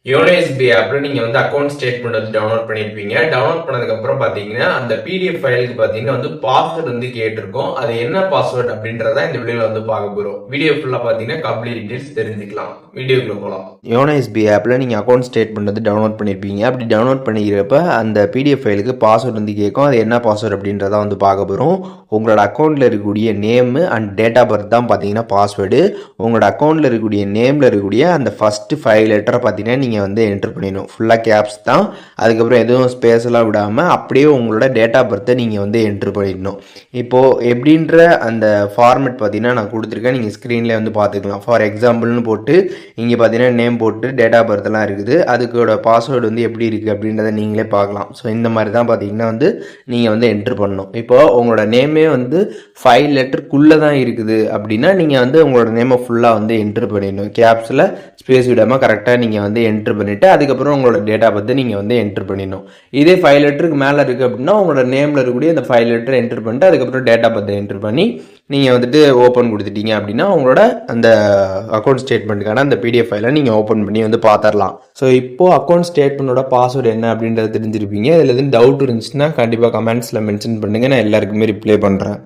YONO SP ஆப்ல நீங்க வந்து அக்கௌண்ட் ஸ்டேட்மெண்ட் வந்து டவுன்லோட் பண்ணிருப்பீங்க. டவுன்லோட் பண்ணதுக்கு அப்புறம் பாத்தீங்கன்னா அந்த பிடிஎஃப் ஃபைலுக்கு பாத்தீங்கன்னா வந்து பாஸ்வேர்டு வந்து கேட்டிருக்கும். அது என்ன பாஸ்வேர்டு அப்படின்றத இந்த வீடியோல வந்து பார்க்க போறோம். வீடியோ ஃபுல்லா பாத்தீங்கன்னா கம்ப்ளீட் டீடைல்ஸ் தெரிஞ்சுக்கலாம். வீடியோக்குள்ள போலாம். யோனோ எஸ்பி ஆப்பில் நீங்கள் அக்கௌண்ட் ஸ்டேட்மெண்ட் வந்து டவுன்லோட் பண்ணியிருப்பீங்க. அப்படி டவுன்லோட் பண்ணிக்கிறப்ப அந்த பிடிஎஃப் ஃபைலுக்கு பாஸ்வேர்டு வந்து கேட்கும். அது என்ன பாஸ்வேர்டு அப்படின்றத வந்து பார்க்க போகிறோம். உங்களோட அக்கௌண்ட்டில் இருக்கக்கூடிய name and date of birth தான் பார்த்தீங்கன்னா பாஸ்வேர்டு. உங்களோட அக்கௌண்ட்டில் இருக்கக்கூடிய நேமில் இருக்கக்கூடிய அந்த ஃபஸ்ட்டு 5 லெட்டரை பார்த்தீங்கன்னா நீங்கள் வந்து என்ட்ரு பண்ணிடணும். ஃபுல்லாக கேப்ஸ் தான். அதுக்கப்புறம் எதுவும் ஸ்பேஸெல்லாம் விடாமல் அப்படியே உங்களோட டேட் ஆஃப் பர்த்தை நீங்கள் வந்து என்ட்ரு பண்ணிடணும். இப்போது எப்படின்ற அந்த ஃபார்மெட் பார்த்தீங்கன்னா நான் கொடுத்துருக்கேன். நீங்கள் ஸ்க்ரீனில் வந்து பார்த்துக்கலாம். ஃபார் எக்ஸாம்பிள்னு போட்டு இங்கே பார்த்தீங்கன்னா நேம் போட்டு டேட் ஆஃப் பர்த்லாம் இருக்குது. அதுக்கோட பாஸ்வேர்டு வந்து எப்படி இருக்குது அப்படின்றத நீங்களே பார்க்கலாம். ஸோ இந்த மாதிரி தான் பார்த்தீங்கன்னா வந்து நீங்கள் வந்து என்ட்ரு பண்ணணும். இப்போது உங்களோட நேமே வந்து 5 லெட்டருக்குள்ளே தான் இருக்குது அப்படின்னா நீங்கள் வந்து உங்களோட நேமை ஃபுல்லாக வந்து என்ட்ரு பண்ணிடணும். கேப்ஸில் ஸ்பேஸ் விடாமல் கரெக்டாக நீங்கள் வந்து என்ட்ரு பண்ணிவிட்டு அதுக்கப்புறம் உங்களோட டேட் ஆஃப் பர்த் நீங்கள் வந்து என்ட்ரு பண்ணிடணும். இதே 5 லெட்டருக்கு மேலே இருக்குது அப்படின்னா உங்களோட நேமில் இருக்கக்கூடிய அந்த 5 லெட்டர் என்ட்ரு பண்ணிட்டு அதுக்கப்புறம் டேட் ஆஃப் பர்த் என்ட்ரு பண்ணி நீங்கள் வந்துட்டு ஓப்பன் கொடுத்துட்டீங்க அப்படின்னா உங்களோட அந்த அக்கௌண்ட் ஸ்டேட்மெண்ட்டுக்கான அந்த பிடிஎஃப் ஃபைலை நீங்கள் ஓப்பன் பண்ணி வந்து பார்த்துடலாம். ஸோ இப்போது அக்கௌண்ட் ஸ்டேட்மெண்ட்டோட பாஸ்வேர்டு என்ன அப்படின்றத தெரிஞ்சிருப்பீங்க. இதில் எதுவும் டவுட் இருந்துச்சுன்னா கண்டிப்பாக கமெண்ட்ஸில் மென்ஷன் பண்ணுங்கள். நான் எல்லாருக்குமே ரிப்ளை பண்ணுறேன்.